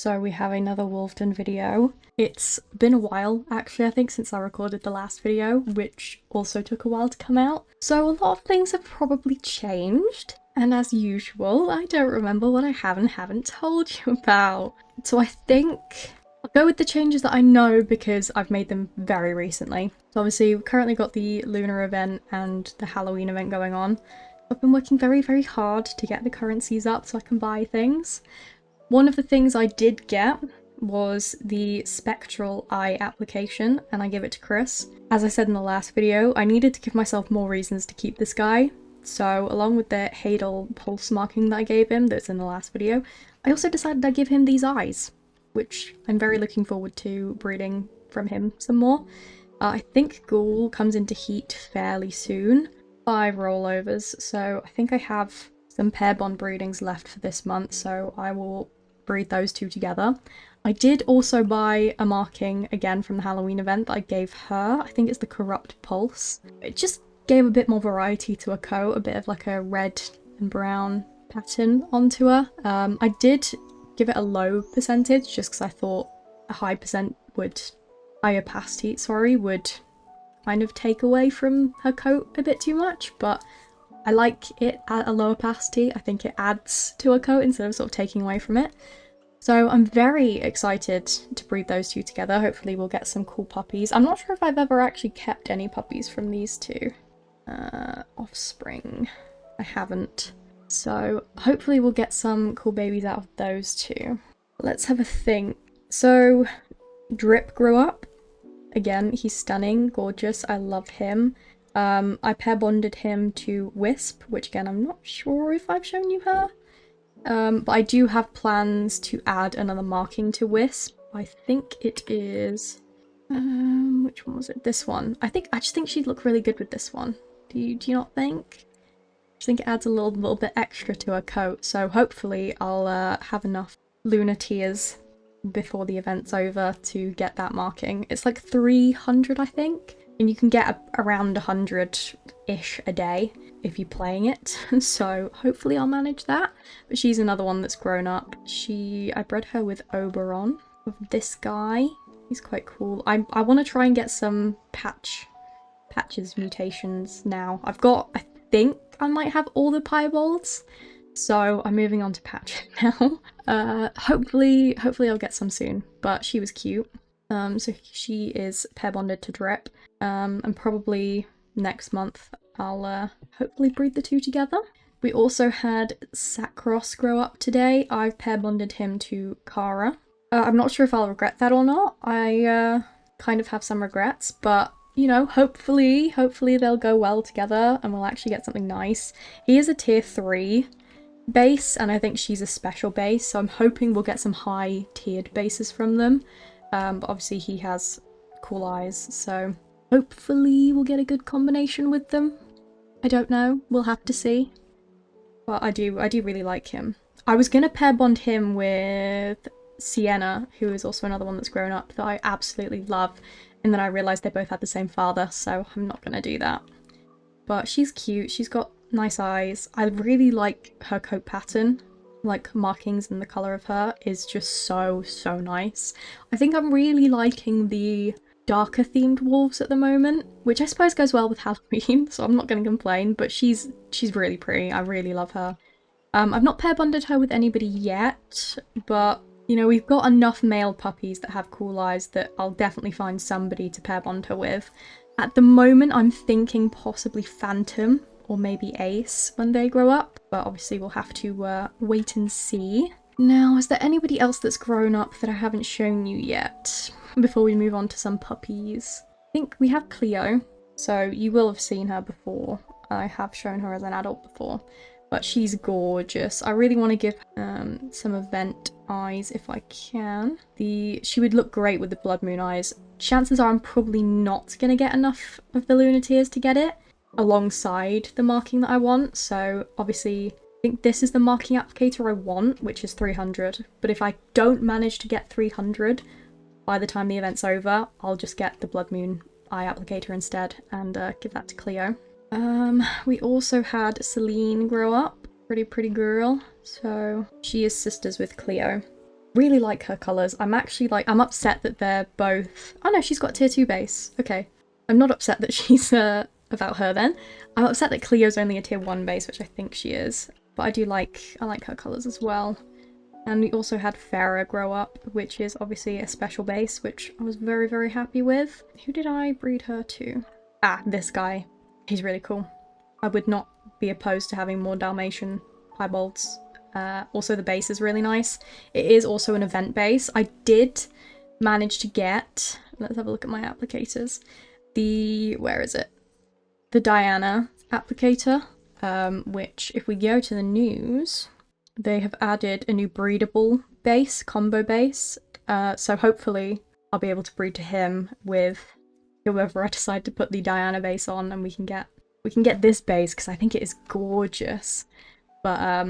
So we have another Wolvden video. It's been a while, actually, I think, since I recorded the last video, which also took a while to come out. So a lot of things have probably changed. And as usual, I don't remember what I have and haven't told you about. So I think I'll go with the changes that I know because I've made them very recently. So obviously we've currently got the Lunar event and the Halloween event going on. I've been working very, very hard to get the currencies up so I can buy things. One of the things I did get was the Spectral Eye application, and I gave it to Chris. As I said in the last video, I needed to give myself more reasons to keep this guy. So along with the Hadal pulse marking that I gave him that's in the last video, I also decided I'd give him these eyes, which I'm very looking forward to breeding from him some more. I think Ghoul comes into heat fairly soon. 5 rollovers, so I think I have some pair bond breedings left for this month, so I will breed those two together. I did also buy a marking again from the Halloween event that I gave her. I think it's the Corrupt Pulse. It just gave a bit more variety to her coat, a bit of like a red and brown pattern onto her. I did give it a low percentage just because I thought a high opacity would kind of take away from her coat a bit too much, but I like it at a low opacity. I think it adds to her coat instead of sort of taking away from it. So I'm very excited to breed those two together. Hopefully we'll get some cool puppies. I'm not sure if I've ever actually kept any puppies from these two. Offspring. I haven't. So hopefully we'll get some cool babies out of those two. Let's have a think. So Drip grew up. Again, he's stunning, gorgeous, I love him. I pair bonded him to Wisp, which again, I'm not sure if I've shown you her. But I do have plans to add another marking to Wisp. I think it is... which one was it? This one. I just think she'd look really good with this one. Do you not think? I just think it adds a little bit extra to her coat, so hopefully I'll have enough Lunar Tears before the event's over to get that marking. It's like 300, I think, and you can get around 100-ish a day if you're playing it, so hopefully I'll manage that. But she's another one that's grown up. I bred her with Oberon, with this guy. He's quite cool. I want to try and get some patches mutations now. I think I might have all the piebalds, so I'm moving on to patch now. Hopefully I'll get some soon, but she was cute. So she is pair bonded to Drip, and probably next month I'll hopefully breed the two together. We also had Sacros grow up today. I've pair bonded him to Kara. I'm not sure if I'll regret that or not. I kind of have some regrets, but you know, hopefully they'll go well together and we'll actually get something nice. He is a tier 3 base, and I think she's a special base, so I'm hoping we'll get some high tiered bases from them. But obviously he has cool eyes, so hopefully we'll get a good combination with them. I don't know, we'll have to see. But I do really like him. I was gonna pair bond him with Sienna, who is also another one that's grown up that I absolutely love, and then I realised they both had the same father, so I'm not gonna do that. But she's cute, she's got nice eyes. I really like her coat pattern, like markings, and the colour of her is just so nice. I think I'm really liking the darker themed wolves at the moment, which I suppose goes well with Halloween, so I'm not going to complain, but she's really pretty. I really love her. I've not pair bonded her with anybody yet, but you know, we've got enough male puppies that have cool eyes that I'll definitely find somebody to pair bond her with. At the moment I'm thinking possibly Phantom or maybe Ace when they grow up, but obviously we'll have to wait and see. Now, is there anybody else that's grown up that I haven't shown you yet before we move on to some puppies? I think we have Cleo, so you will have seen her before. I have shown her as an adult before, but she's gorgeous. I really want to give some event eyes if I can. She would look great with the Blood Moon eyes. Chances are I'm probably not going to get enough of the Lunar Tears to get it alongside the marking that I want, so obviously I think this is the marking applicator I want, which is 300, but if I don't manage to get 300 by the time the event's over, I'll just get the Blood Moon eye applicator instead and give that to Cleo. We also had Celine grow up, pretty girl, so she is sisters with Cleo. Really like her colours. I'm actually like, I'm upset that they're both... Oh no, she's got tier 2 base. Okay. I'm not upset that she's, about her then. I'm upset that Cleo's only a tier 1 base, which I think she is. But I like her colours as well. And we also had Farah grow up, which is obviously a special base, which I was very, very happy with. Who did I breed her to? Ah, this guy. He's really cool. I would not be opposed to having more Dalmatian piebalds. Also, the base is really nice. It is also an event base. I did manage to get... Let's have a look at my applicators. Where is it? The Diana applicator, which if we go to the news... They have added a new breedable base, combo base, so hopefully I'll be able to breed to him with whoever I decide to put the Diana base on, and we can get this base because I think it is gorgeous. But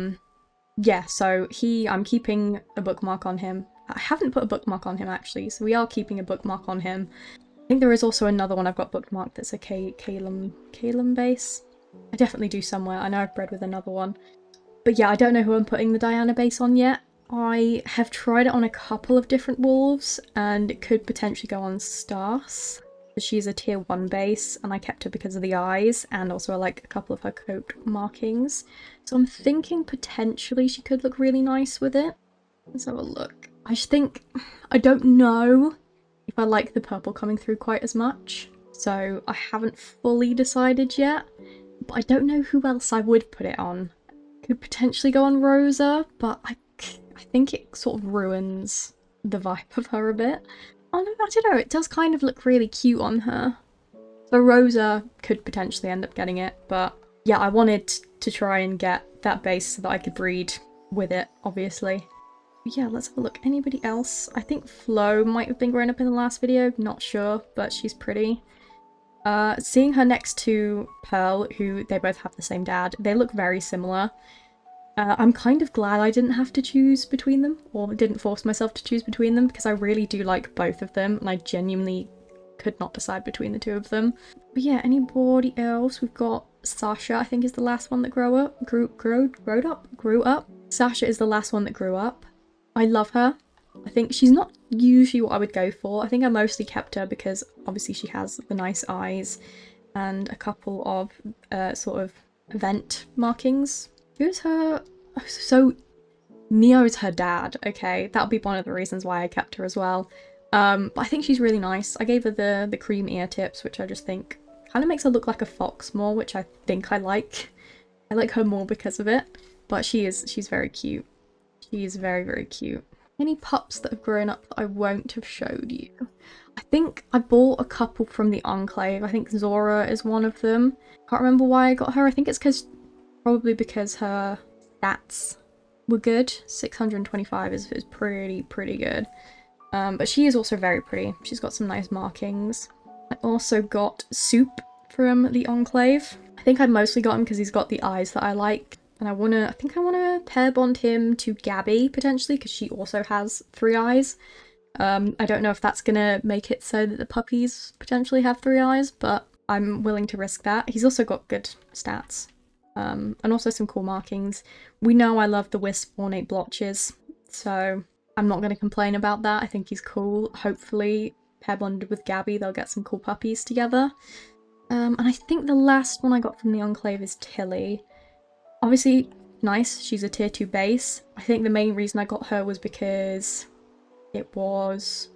yeah, so I'm keeping a bookmark on him. I haven't put a bookmark on him actually, so we are keeping a bookmark on him. I think there is also another one I've got bookmarked that's a Calum base. I definitely do somewhere. I know I've bred with another one. But yeah, I don't know who I'm putting the Diana base on yet. I have tried it on a couple of different wolves, and it could potentially go on Stas. She's a tier 1 base, and I kept her because of the eyes, and also I like a couple of her coat markings. So I'm thinking potentially she could look really nice with it. Let's have a look. I don't know if I like the purple coming through quite as much. So I haven't fully decided yet, but I don't know who else I would put it on. Could potentially go on Rosa, but I think it sort of ruins the vibe of her a bit. Oh no, I don't know, it does kind of look really cute on her. So Rosa could potentially end up getting it, but yeah, I wanted to try and get that base so that I could breed with it, obviously. But yeah, let's have a look. Anybody else? I think Flo might have been grown up in the last video, not sure, but she's pretty. Seeing her next to Pearl, who they both have the same dad, they look very similar. I'm kind of glad I didn't have to choose between them, or didn't force myself to choose between them, because I really do like both of them, and I genuinely could not decide between the two of them. But yeah, anybody else? We've got Sasha, I think is the last one that grew up. Sasha is the last one that grew up. I love her. I think she's not usually what I would go for. I think I mostly kept her because obviously she has the nice eyes and a couple of sort of event markings. Who's her? Oh, so Neo's her dad. Okay, that'll be one of the reasons why I kept her as well. But I think she's really nice. I gave her the cream ear tips, which I just think kind of makes her look like a fox more, which I think I like. I like her more because of it. But she's very cute. She is very, very cute. Any pups that have grown up that I won't have showed you? I think I bought a couple from the Enclave. I think Zora is one of them. Can't remember why I got her. I think it's probably because her stats were good. 625 is pretty good. But she is also very pretty. She's got some nice markings. I also got Soup from the Enclave. I think I mostly got him because he's got the eyes that I like. And I think I want to pair bond him to Gabby, potentially, because she also has 3 eyes. I don't know if that's going to make it so that the puppies potentially have 3 eyes, but I'm willing to risk that. He's also got good stats, and also some cool markings. We know I love the Wisp ornate blotches, so I'm not going to complain about that. I think he's cool. Hopefully, pair bonded with Gabby, they'll get some cool puppies together. And I think the last one I got from the Enclave is Tilly. Obviously, nice, she's a tier 2 base. I think the main reason I got her was because it was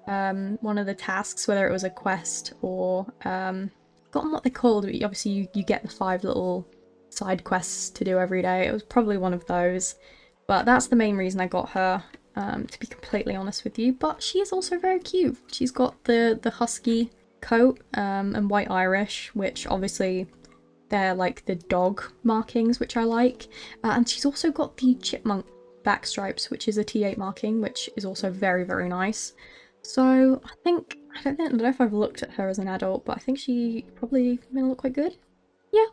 one of the tasks, whether it was a quest or forgotten what they're called, but obviously you get the 5 little side quests to do every day. It was probably one of those, but that's the main reason I got her, to be completely honest with you. But she is also very cute. She's got the husky coat and white Irish, which obviously they're like the dog markings, which I like. And she's also got the chipmunk back stripes, which is a T8 marking, which is also very, very nice. So I don't know if I've looked at her as an adult, but I think she probably gonna look quite good. Yeah,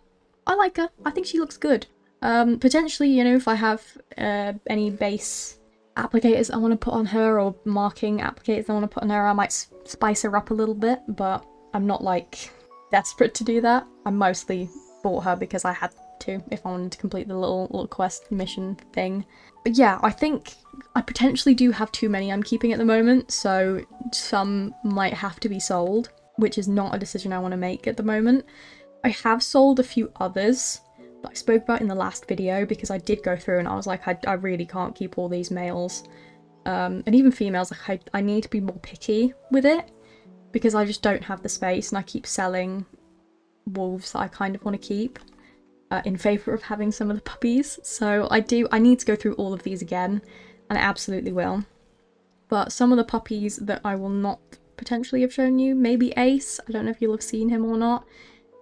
I like her. I think she looks good. Potentially, you know, if I have any base applicators I want to put on her, or marking applicators I want to put on her, I might spice her up a little bit, but I'm not like desperate to do that. I mostly bought her because I had to, if I wanted to complete the little quest mission thing. But yeah, I think I potentially do have too many I'm keeping at the moment, so some might have to be sold, which is not a decision I want to make at the moment. I have sold a few others that I spoke about in the last video because I did go through and I was like, I really can't keep all these males. And even females, like I need to be more picky with it because I just don't have the space and I keep selling wolves that I kind of want to keep in favour of having some of the puppies. So I need to go through all of these again, and I absolutely will. But some of the puppies that I will not potentially have shown you, maybe Ace, I don't know if you'll have seen him or not.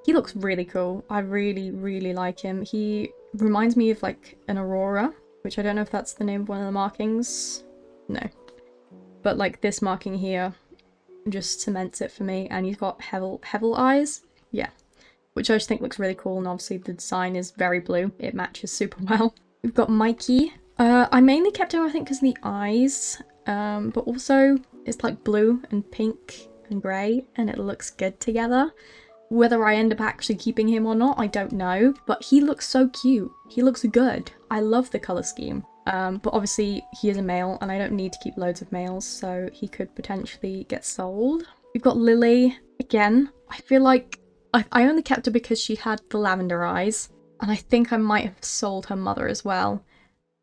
He looks really cool. I really, really like him. He reminds me of like an Aurora, which I don't know if that's the name of one of the markings. No. But like this marking here just cements it for me, and he's got Hevel eyes. Yeah. Which I just think looks really cool, and obviously the design is very blue. It matches super well. We've got Mikey. I mainly kept him, I think, because of the eyes, but also it's like blue and pink and grey, and it looks good together. Whether I end up actually keeping him or not, I don't know, but he looks so cute. He looks good. I love the colour scheme. But obviously he is a male, and I don't need to keep loads of males, so he could potentially get sold. We've got Lily. Again, I feel like I only kept her because she had the lavender eyes, and I think I might have sold her mother as well.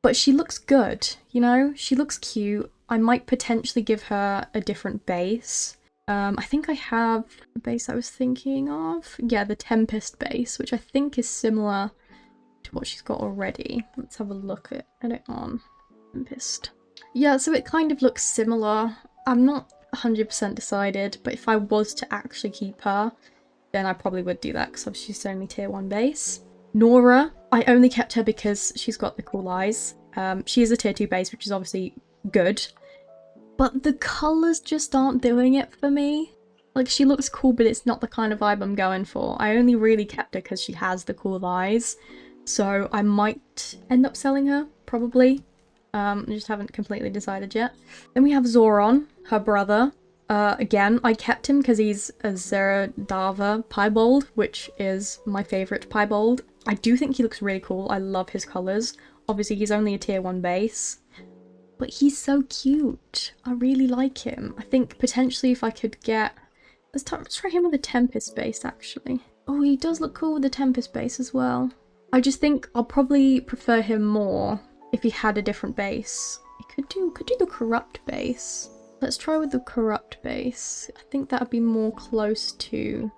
But she looks good, you know? She looks cute. I might potentially give her a different base. I think I have the base I was thinking of. Yeah, the Tempest base, which I think is similar to what she's got already. Let's have a look at it on Tempest. Yeah, so it kind of looks similar. I'm not 100% decided, but if I was to actually keep her, then I probably would do that because she's only tier 1 base. Nora, I only kept her because she's got the cool eyes. She is a tier 2 base, which is obviously good. But the colours just aren't doing it for me. Like, she looks cool, but it's not the kind of vibe I'm going for. I only really kept her because she has the cool eyes. So I might end up selling her, probably. I just haven't completely decided yet. Then we have Zoron, her brother. Again, I kept him because he's a Zeradava piebald, which is my favourite piebald. I do think he looks really cool. I love his colours. Obviously, he's only a tier 1 base. But he's so cute. I really like him. I think potentially if I could get... Let's try him with a Tempest base, actually. Oh, he does look cool with the Tempest base as well. I just think I'll probably prefer him more if he had a different base. He could do the Corrupt base. Let's try with the Corrupt base. I think that would be more close to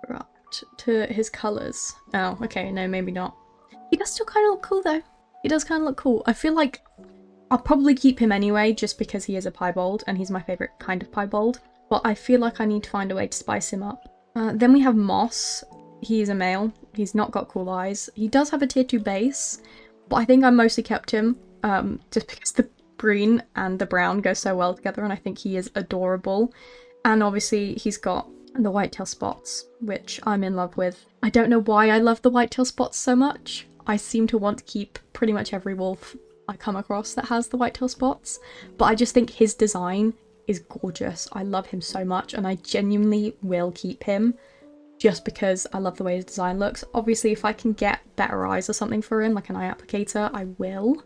Corrupt, to his colours. Oh, okay, no, maybe not. He does still kind of look cool, though. He does kind of look cool. I feel like I'll probably keep him anyway, just because he is a piebald, and he's my favourite kind of piebald. But I feel like I need to find a way to spice him up. Then we have Moss. He is a male. He's not got cool eyes. He does have a tier 2 base, but I think I mostly kept him just because the green and the brown go so well together, and I think he is adorable. And obviously he's got the whitetail spots, which I'm in love with. I don't know why I love the whitetail spots so much. I seem to want to keep pretty much every wolf I come across that has the whitetail spots, but I just think his design is gorgeous. I love him so much, and I genuinely will keep him just because I love the way his design looks. Obviously, if I can get better eyes or something for him, like an eye applicator, I will.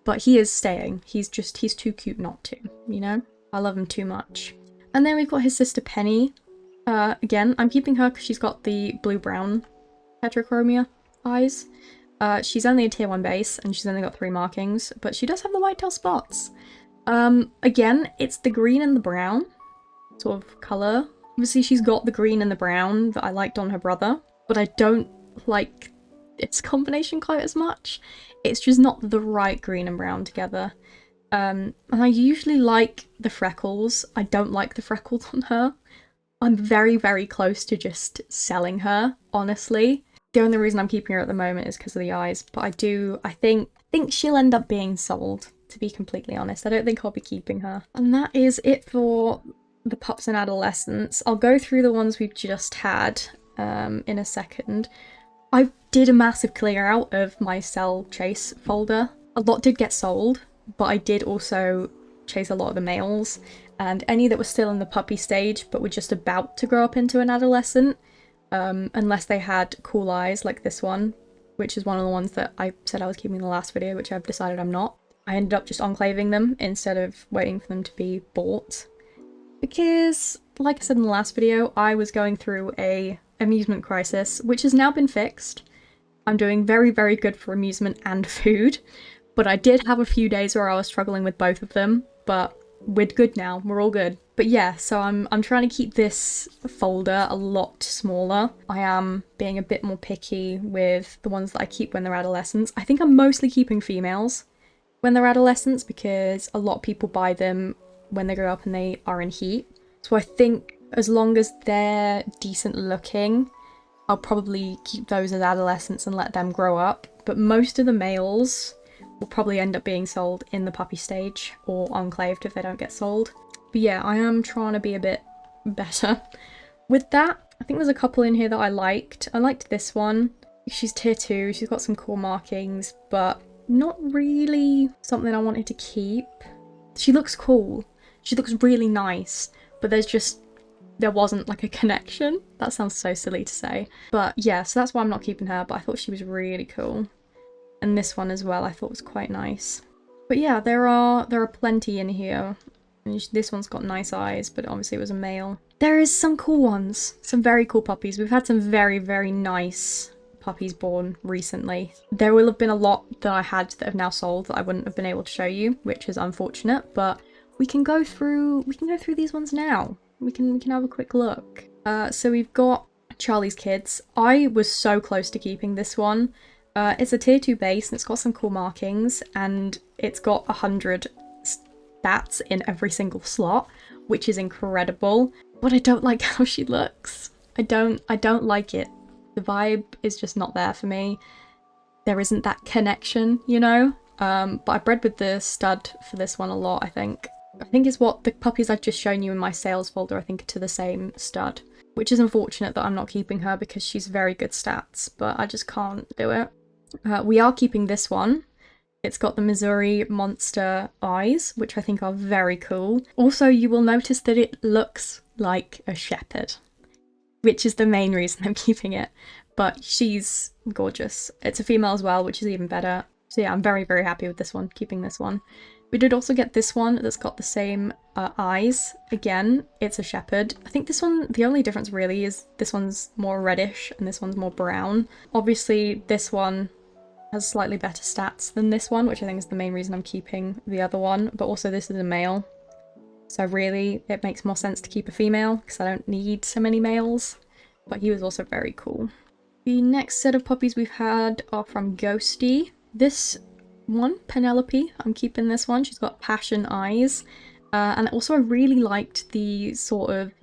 But he is staying. He's too cute not to, you know? I love him too much. And then we've got his sister Penny. Again, I'm keeping her because she's got the blue-brown heterochromia eyes. She's only a tier 1 base, and she's only got 3 markings, but she does have the whitetail spots. Again, it's the green and the brown sort of colour. Obviously, she's got the green and the brown that I liked on her brother, but I don't like its combination quite as much. It's just not the right green and brown together. And I usually like the freckles. I don't like the freckles on her. I'm very, very close to just selling her, honestly. The only reason I'm keeping her at the moment is because of the eyes, but I think she'll end up being sold, to be completely honest. I don't think I'll be keeping her. And that is it for the pups and adolescents. I'll go through the ones we've just had in a second. I did a massive clear out of my sell chase folder. A lot did get sold, but I did also chase a lot of the males, and any that were still in the puppy stage but were just about to grow up into an adolescent, unless they had cool eyes like this one, which is one of the ones that I said I was keeping in the last video, which I've decided I'm not. I ended up just enclaving them instead of waiting for them to be bought. Because, like I said in the last video, I was going through a amusement crisis, which has now been fixed. I'm doing very, very good for amusement and food, but I did have a few days where I was struggling with both of them, but we're good now, we're all good. But yeah, so I'm trying to keep this folder a lot smaller. I am being a bit more picky with the ones that I keep when they're adolescents. I think I'm mostly keeping females when they're adolescents because a lot of people buy them when they grow up and they are in heat. So I think as long as they're decent looking, I'll probably keep those as adolescents and let them grow up. But most of the males will probably end up being sold in the puppy stage or enclaved if they don't get sold. But yeah, I am trying to be a bit better with that. I think there's a couple in here that I liked. I liked this one. She's tier 2, she's got some cool markings, but not really something I wanted to keep. She looks cool. She looks really nice, but there wasn't like a connection. That sounds so silly to say. But yeah, so that's why I'm not keeping her, but I thought she was really cool. And this one as well I thought was quite nice. But yeah, there are plenty in here. And this one's got nice eyes, but obviously it was a male. There is some cool ones. Some very cool puppies. We've had some very, very nice puppies born recently. There will have been a lot that I had that have now sold that I wouldn't have been able to show you, which is unfortunate, but we can go through these ones now. We can have a quick look. So we've got Charlie's Kids. I was so close to keeping this one. It's a tier 2 base and it's got some cool markings and it's got 100 stats in every single slot, which is incredible. But I don't like how she looks. I don't like it. The vibe is just not there for me. There isn't that connection, you know? But I bred with the stud for this one a lot, I think. I think it's what the puppies I've just shown you in my sales folder, I think, are to the same stud. Which is unfortunate that I'm not keeping her because she's very good stats, but I just can't do it. We are keeping this one. It's got the Missouri monster eyes, which I think are very cool. Also, you will notice that it looks like a shepherd, which is the main reason I'm keeping it. But she's gorgeous. It's a female as well, which is even better. So yeah, I'm very, very happy with this one, keeping this one. We did also get this one that's got the same eyes. Again, it's a shepherd. I think this one, the only difference really is this one's more reddish and this one's more brown. Obviously, this one has slightly better stats than this one, which I think is the main reason I'm keeping the other one. But also this is a male. So really, it makes more sense to keep a female because I don't need so many males. But he was also very cool. The next set of puppies we've had are from Ghosty. This one, Penelope, I'm keeping this one. She's got passion eyes. And also I really liked the sort of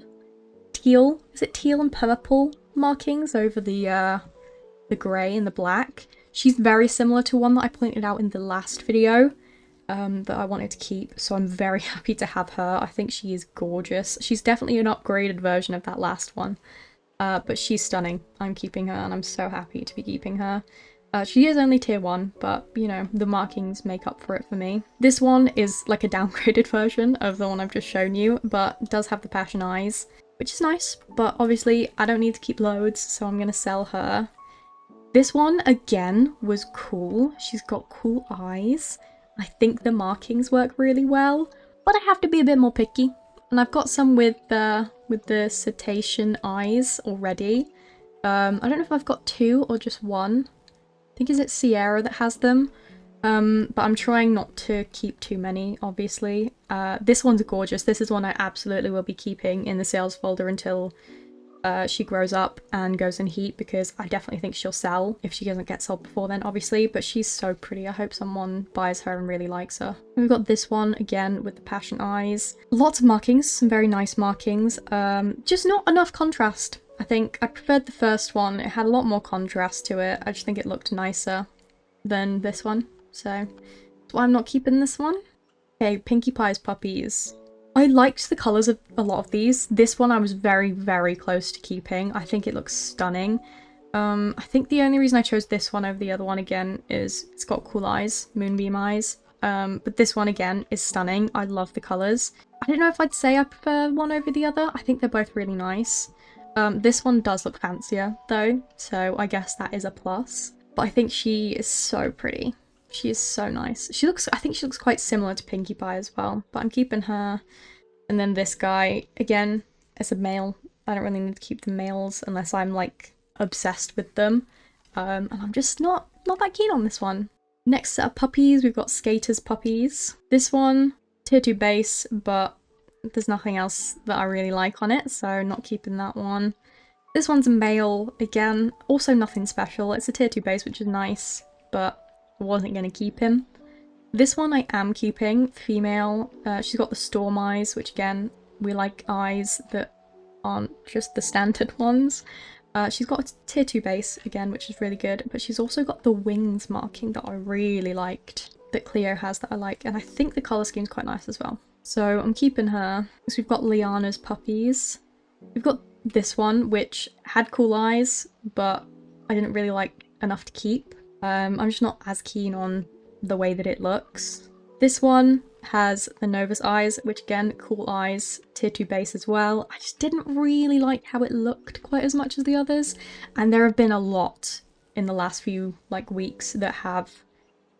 teal, is it teal and purple markings over the grey and the black. She's very similar to one that I pointed out in the last video that I wanted to keep, so I'm very happy to have her. I think she is gorgeous. She's definitely an upgraded version of that last one, but she's stunning. I'm keeping her and I'm so happy to be keeping her. She is only tier 1, but, you know, the markings make up for it for me. This one is like a downgraded version of the one I've just shown you, but does have the passion eyes, which is nice, but obviously I don't need to keep loads, so I'm going to sell her. This one, again, was cool. She's got cool eyes. I think the markings work really well, but I have to be a bit more picky. And I've got some with the cetacean eyes already. I don't know if I've got 2 or just 1. I think is it Sierra that has them. But I'm trying not to keep too many, obviously. This one's gorgeous. This is one I absolutely will be keeping in the sales folder until she grows up and goes in heat, because I definitely think she'll sell if she doesn't get sold before then, obviously. But she's so pretty. I hope someone buys her and really likes her. We've got this one again with the passion eyes. Lots of markings, some very nice markings. Just not enough contrast. I think I preferred the first one. It had a lot more contrast to it. I just think it looked nicer than this one. So that's why I'm not keeping this one. Okay, Pinkie Pie's puppies. I liked the colours of a lot of these. This one I was very, very close to keeping. I think it looks stunning. I think the only reason I chose this one over the other one again is it's got cool eyes, moonbeam eyes. But this one again is stunning. I love the colours. I don't know if I'd say I prefer one over the other. I think they're both really nice. This one does look fancier though, so I guess that is a plus. But I think she is so pretty. She is so nice. I think she looks quite similar to Pinkie Pie as well, but I'm keeping her. And then this guy, again, as a male. I don't really need to keep the males unless I'm like obsessed with them. And I'm just not that keen on this one. Next set of puppies, we've got Skater's puppies. This one, tier 2 base, but there's nothing else that I really like on it, so not keeping that one. This one's a male, again, also nothing special. It's a tier 2 base, which is nice, but I wasn't going to keep him. This one I am keeping, female. She's got the storm eyes, which again, we like eyes that aren't just the standard ones. She's got a tier 2 base, again, which is really good, but she's also got the wings marking that I really liked, that Cleo has that I like, and I think the colour scheme's quite nice as well. So I'm keeping her. So we've got Liana's puppies. We've got this one, which had cool eyes, but I didn't really like enough to keep. I'm just not as keen on the way that it looks. This one has the Novus eyes, which again, cool eyes, tier 2 base as well. I just didn't really like how it looked quite as much as the others, and there have been a lot in the last few like weeks that have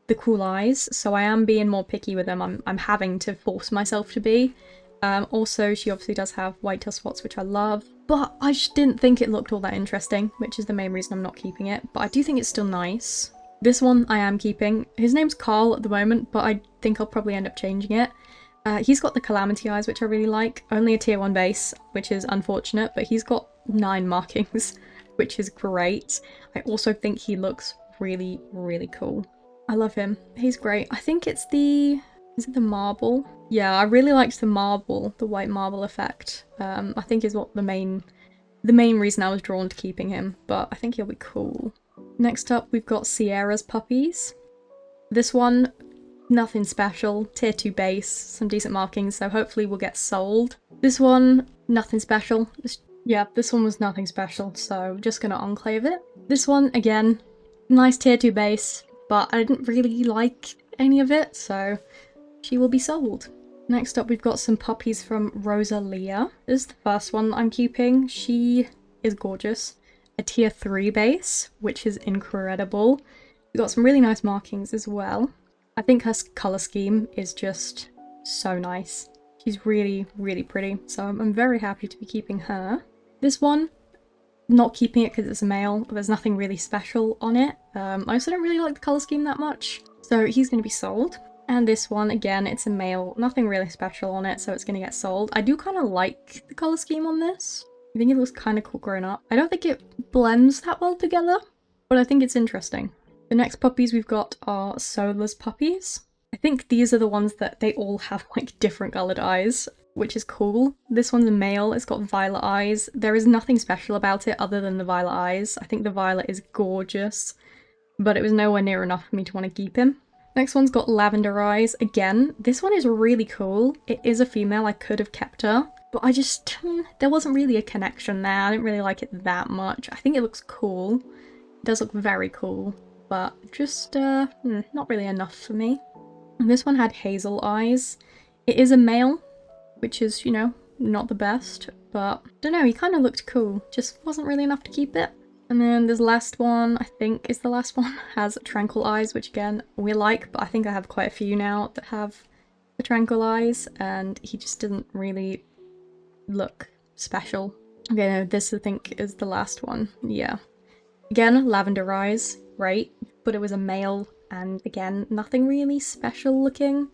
the cool eyes, so I am being more picky with them. I'm having to force myself to be. Also, she obviously does have white tail spots, which I love, but I just didn't think it looked all that interesting, which is the main reason I'm not keeping it, but I do think it's still nice. This one I am keeping. His name's Carl at the moment, but I think I'll probably end up changing it. He's got the Calamity eyes, which I really like. Only a tier 1 base, which is unfortunate, but he's got 9 markings, which is great. I also think he looks really, really cool. I love him. He's great. I think it's the... is it the marble? Yeah, I really liked the marble, the white marble effect. I think is what the main reason I was drawn to keeping him, but I think he'll be cool. Next up, we've got Sierra's puppies. This one, nothing special, tier 2 base, some decent markings, so hopefully we'll get sold. This one, nothing special. This one was nothing special, so just gonna enclave it. This one, again, nice tier 2 base, but I didn't really like any of it, so she will be sold. Next up, we've got some puppies from Rosalia. This is the first one that I'm keeping. She is gorgeous. A tier 3 base, which is incredible. We've got some really nice markings as well. I think her colour scheme is just so nice. She's really, really pretty, so I'm very happy to be keeping her. This one, not keeping it because it's a male. There's nothing really special on it. I also don't really like the colour scheme that much, so he's going to be sold. And this one, again, it's a male. Nothing really special on it, so it's going to get sold. I do kind of like the colour scheme on this. I think it looks kind of cool grown up. I don't think it blends that well together, but I think it's interesting. The next puppies we've got are Solar's puppies. I think these are the ones that they all have like different coloured eyes, which is cool. This one's a male, it's got violet eyes. There is nothing special about it other than the violet eyes. I think the violet is gorgeous, but it was nowhere near enough for me to want to keep him. Next one's got lavender eyes. Again, this one is really cool. It is a female, I could have kept her, but I just, there wasn't really a connection there. I didn't really like it that much. I think it looks cool. It does look very cool, but just not really enough for me. And this one had hazel eyes. It is a male, which is, you know, not the best, but I don't know, he kind of looked cool. Just wasn't really enough to keep it. And then this last one, I think is the last one, has tranquil eyes, which again, we like, but I think I have quite a few now that have the tranquil eyes, and he just didn't really look special. Okay, no, this I think is the last one. Yeah. Again, lavender eyes, right? But it was a male, and again, nothing really special looking.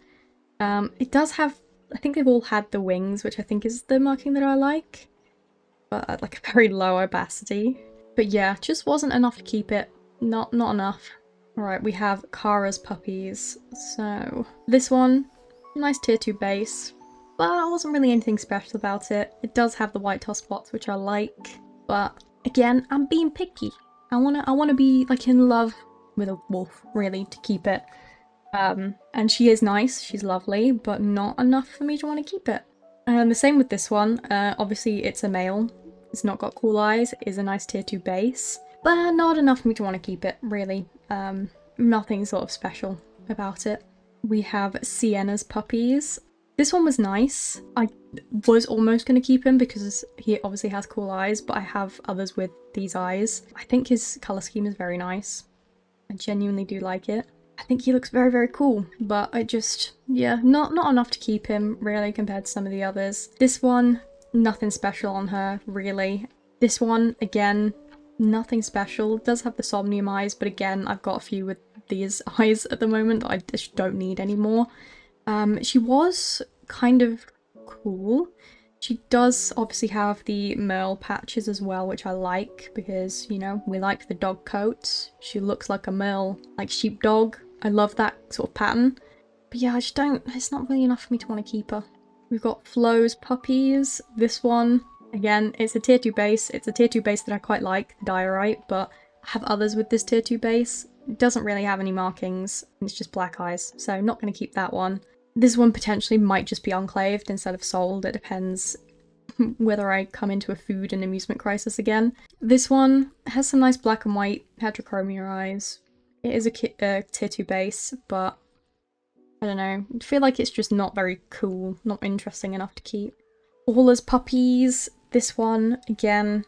It does have, I think they've all had the wings, which I think is the marking that I like, but at like a very low opacity. But yeah, just wasn't enough to keep it. Not enough. Alright, we have Kara's puppies. So, this one, nice tier 2 base, but wasn't really anything special about it. It does have the white tail spots, which I like, but again, I'm being picky. I wanna be like in love with a wolf, really, to keep it. And she is nice, she's lovely, but not enough for me to want to keep it. And the same with this one. Obviously it's a male. It's not got cool eyes, it is a nice tier 2 base, but not enough for me to want to keep it, really. Nothing sort of special about it. We have Sienna's puppies. This one was nice. I was almost going to keep him because he obviously has cool eyes, but I have others with these eyes. I think his colour scheme is very nice. I genuinely do like it. I think he looks very, very cool, but I just, yeah, not enough to keep him, really, compared to some of the others. This one, nothing special on her, really. This one, again, nothing special. It does have the Somnium eyes, but again, I've got a few with these eyes at the moment that I just don't need anymore. She was kind of cool. She does obviously have the merle patches as well, which I like because, you know, we like the dog coats. She looks like a merle, like sheepdog. I love that sort of pattern. But yeah, I just don't, it's not really enough for me to want to keep her. We've got Flo's puppies. This one, again, it's a tier 2 base. It's a tier 2 base that I quite like, the diorite, but I have others with this tier 2 base. It doesn't really have any markings, and it's just black eyes, so not going to keep that one. This one potentially might just be enclaved instead of sold. It depends whether I come into a food and amusement crisis again. This one has some nice black and white heterochromia eyes. It is a tier 2 base, but I don't know. I feel like it's just not very cool, not interesting enough to keep. Aula's puppies. This one, again,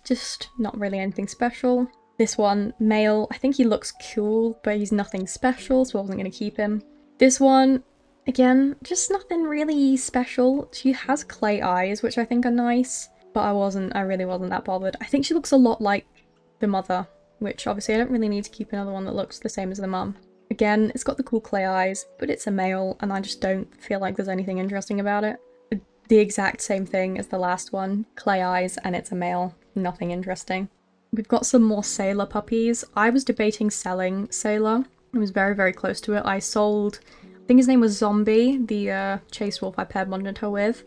just not really anything special. This one, male. I think he looks cool, but he's nothing special, so I wasn't going to keep him. This one, again, just nothing really special. She has clay eyes, which I think are nice, but I really wasn't that bothered. I think she looks a lot like the mother, which obviously I don't really need to keep another one that looks the same as the mum. Again, it's got the cool clay eyes, but it's a male, and I just don't feel like there's anything interesting about it. The exact same thing as the last one, clay eyes, and it's a male, nothing interesting. We've got some more Sailor puppies. I was debating selling Sailor. I was very, very close to it. I sold, I think his name was Zombie, the chase wolf I paired bonded her with.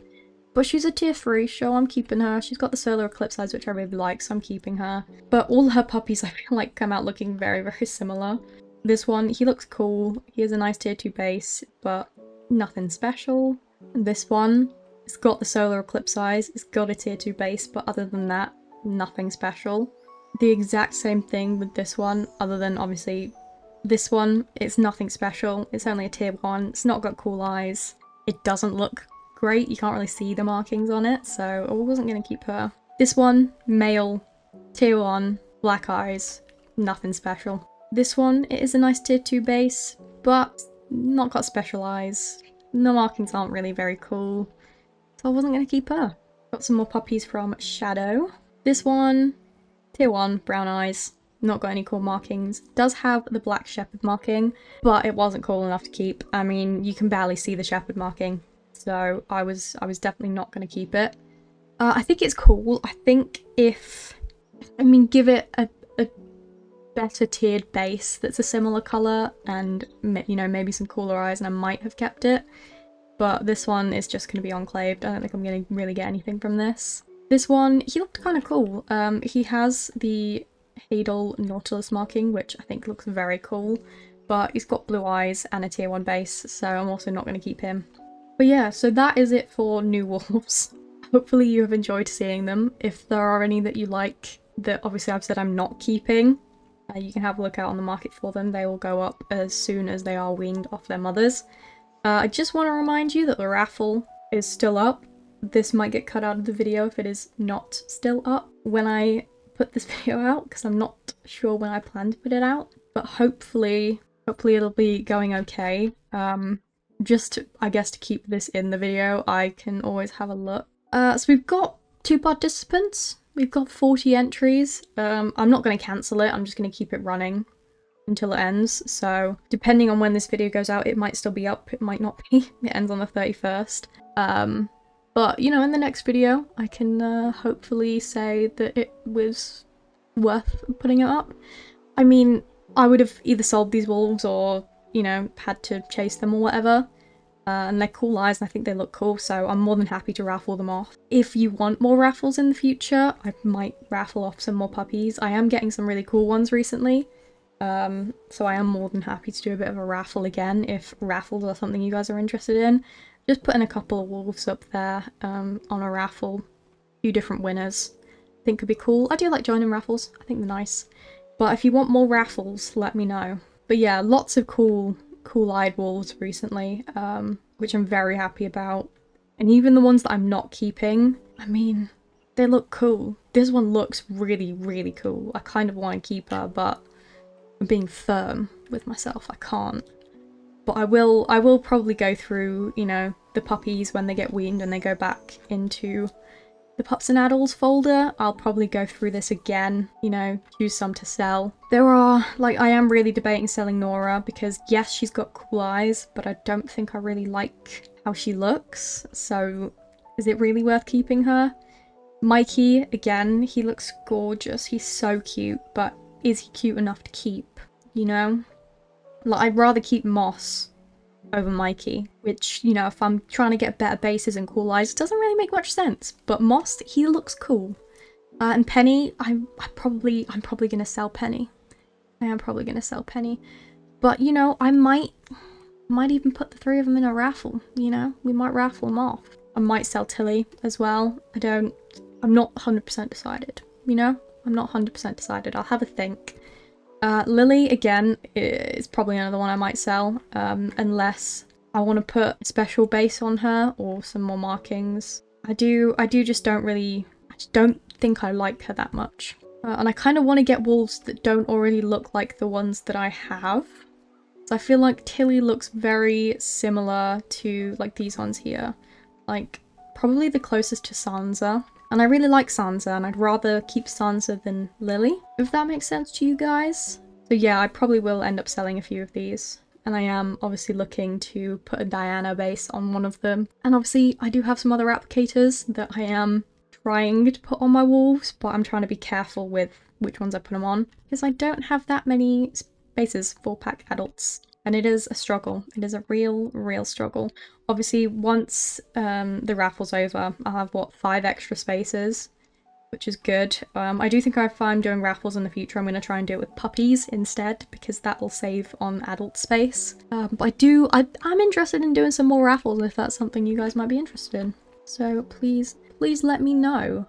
But she's a tier 3, so I'm keeping her. She's got the solar eclipse eyes, which I really like, so I'm keeping her. But all her puppies, I feel like, come out looking very, very similar. This one, he looks cool. He has a nice tier 2 base, but nothing special. This one, it's got the solar eclipse eyes. It's got a tier 2 base, but other than that, nothing special. The exact same thing with this one, other than obviously this one, it's nothing special. It's only a tier 1. It's not got cool eyes. It doesn't look great. You can't really see the markings on it, so I wasn't going to keep her. This one, male, tier 1, black eyes, nothing special. This one, it is a nice tier 2 base, but not got special eyes. The markings aren't really very cool, so I wasn't going to keep her. Got some more puppies from Shadow. This one, tier 1, brown eyes, not got any cool markings. Does have the black shepherd marking, but it wasn't cool enough to keep. I mean, you can barely see the shepherd marking, so I was definitely not going to keep it. I think it's cool. I think give it a better tiered base that's a similar colour and, you know, maybe some cooler eyes, and I might have kept it. But this one is just going to be enclaved. I don't think I'm going to really get anything from this. This one, he looked kind of cool. He has the Hadal Nautilus marking, which I think looks very cool. But he's got blue eyes and a tier 1 base, so I'm also not going to keep him. But yeah, so that is it for new wolves. Hopefully you have enjoyed seeing them. If there are any that you like that obviously I've said I'm not keeping, you can have a look out on the market for them. They will go up as soon as they are weaned off their mothers. I just want to remind you that the raffle is still up. This might get cut out of the video if it is not still up when I put this video out, because I'm not sure when I plan to put it out. But hopefully it'll be going okay. Just, I guess, to keep this in the video, I can always have a look. So we've got 2 participants. We've got 40 entries. I'm not going to cancel it. I'm just going to keep it running until it ends. So depending on when this video goes out, it might still be up. It might not be. It ends on the 31st. But, you know, in the next video, I can hopefully say that it was worth putting it up. I mean, I would have either sold these wolves or, you know, had to chase them or whatever. And they're cool eyes, and I think they look cool, so I'm more than happy to raffle them off. If you want more raffles in the future, I might raffle off some more puppies. I am getting some really cool ones recently, so I am more than happy to do a bit of a raffle again if raffles are something you guys are interested in. Just putting a couple of wolves up there on a raffle, a few different winners. I think could be cool. I do like joining raffles, I think they're nice. But if you want more raffles, let me know. But yeah, lots of cool-eyed wolves recently, which I'm very happy about. And even the ones that I'm not keeping, I mean, they look cool. This one looks really, really cool. I kind of want to keep her, but I'm being firm with myself. I can't. But I will probably go through, you know, the puppies when they get weaned and they go back into the pups and addles folder. I'll probably go through this again, you know, choose some to sell. There are, like, I am really debating selling Nora because yes, she's got cool eyes, but I don't think I really like how she looks. So is it really worth keeping her? Mikey, again, he looks gorgeous. He's so cute, but is he cute enough to keep, you know? Like, I'd rather keep Moss over Mikey, which, you know, if I'm trying to get better bases and cool eyes, doesn't really make much sense. But Moss, he looks cool. And Penny, I'm probably gonna sell Penny. I am probably gonna sell Penny. But, you know, I might even put the 3 of them in a raffle, you know? We might raffle them off. I might sell Tilly as well. I'm not 100% decided, you know? I'm not 100% decided. I'll have a think. Lily, again, is probably another one I might sell, unless I want to put a special base on her or some more markings. I just don't think I like her that much. And I kind of want to get wolves that don't already look like the ones that I have. So I feel like Tilly looks very similar to, like, these ones here. Like, probably the closest to Sansa. And I really like Sansa, and I'd rather keep Sansa than Lily, if that makes sense to you guys. So yeah, I probably will end up selling a few of these. And I am obviously looking to put a Diana base on one of them. And obviously I do have some other applicators that I am trying to put on my wolves, but I'm trying to be careful with which ones I put them on, because I don't have that many bases for pack adults. And it is a struggle. It is a real struggle. Obviously, once the raffle's over, I'll have, what, 5 extra spaces, which is good. I do think if I'm doing raffles in the future, I'm going to try and do it with puppies instead, because that will save on adult space. But I'm interested in doing some more raffles if that's something you guys might be interested in. So please let me know.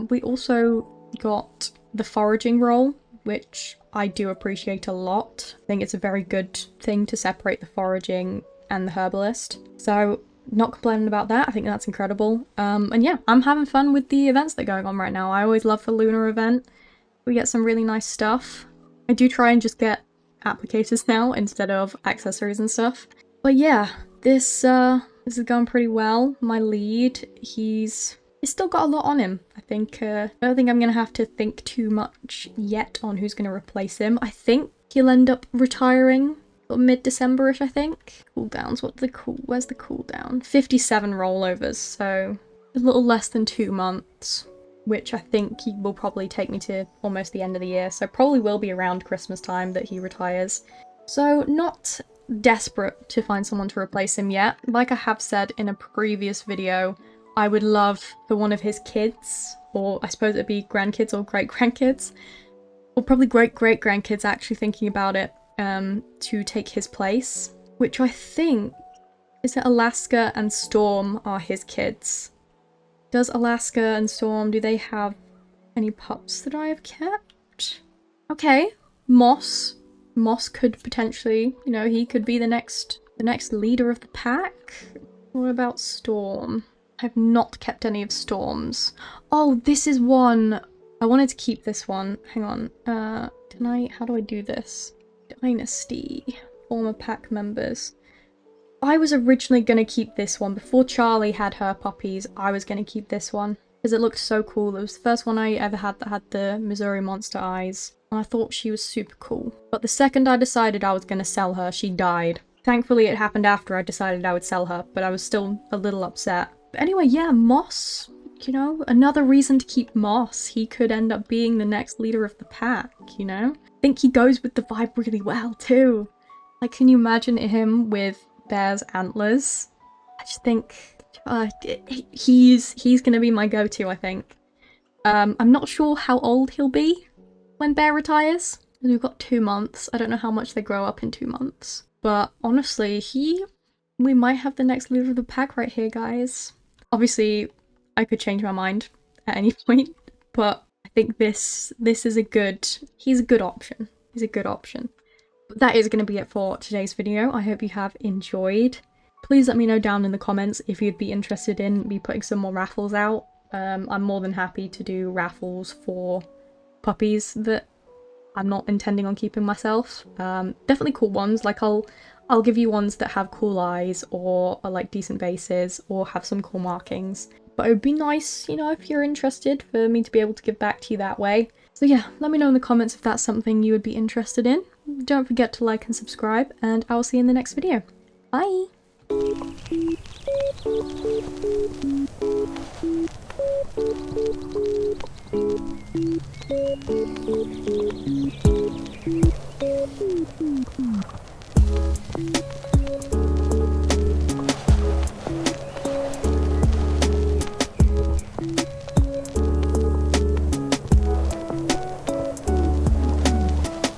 We also got the foraging role, which I do appreciate a lot. I think it's a very good thing to separate the foraging and the herbalist. So not complaining about that. I think that's incredible. And yeah, I'm having fun with the events that are going on right now. I always love the lunar event. We get some really nice stuff. I do try and just get applicators now instead of accessories and stuff. But yeah, this is going pretty well. My lead, he's still got a lot on him. I don't think I'm gonna have to think too much yet on who's gonna replace him. I think he'll end up retiring mid-December-ish, I think. Cooldowns, where's the cooldown? 57 rollovers, so a little less than 2 months, which I think he will probably take me to almost the end of the year, so probably will be around Christmas time that he retires. So not desperate to find someone to replace him yet. Like I have said in a previous video, I would love for one of his kids, or I suppose it'd be grandkids or great-grandkids, or probably great-great-grandkids actually thinking about it, to take his place, which I think, is it Alaska and Storm are his kids? Does Alaska and Storm, do they have any pups that I have kept? Okay, Moss could potentially, you know, he could be the next leader of the pack. What about Storm? I've not kept any of Storm's. Oh, this is one. I wanted to keep this one. Hang on. How do I do this? Dynasty. Former pack members. I was originally going to keep this one. Before Charlie had her puppies, I was going to keep this one. Because it looked so cool. It was the first one I ever had that had the Missouri monster eyes. And I thought she was super cool. But the second I decided I was going to sell her, she died. Thankfully it happened after I decided I would sell her, but I was still a little upset. But anyway, yeah, Moss, you know, another reason to keep Moss. He could end up being the next leader of the pack, you know? I think he goes with the vibe really well, too. Like, can you imagine him with bear's antlers? I just think he's gonna be my go-to, I think. I'm not sure how old he'll be when Bear retires. We've got 2 months. I don't know how much they grow up in 2 months. But honestly, we might have the next leader of the pack right here, guys. Obviously, I could change my mind at any point, but I think he's a good option. He's a good option. But that is going to be it for today's video. I hope you have enjoyed. Please let me know down in the comments if you'd be interested in me putting some more raffles out. I'm more than happy to do raffles for puppies that I'm not intending on keeping myself. Definitely cool ones, like I'll give you ones that have cool eyes or are like decent bases or have some cool markings. But it would be nice, you know, if you're interested, for me to be able to give back to you that way. So yeah, let me know in the comments if that's something you would be interested in. Don't forget to like and subscribe, and I will see you in the next video. Bye!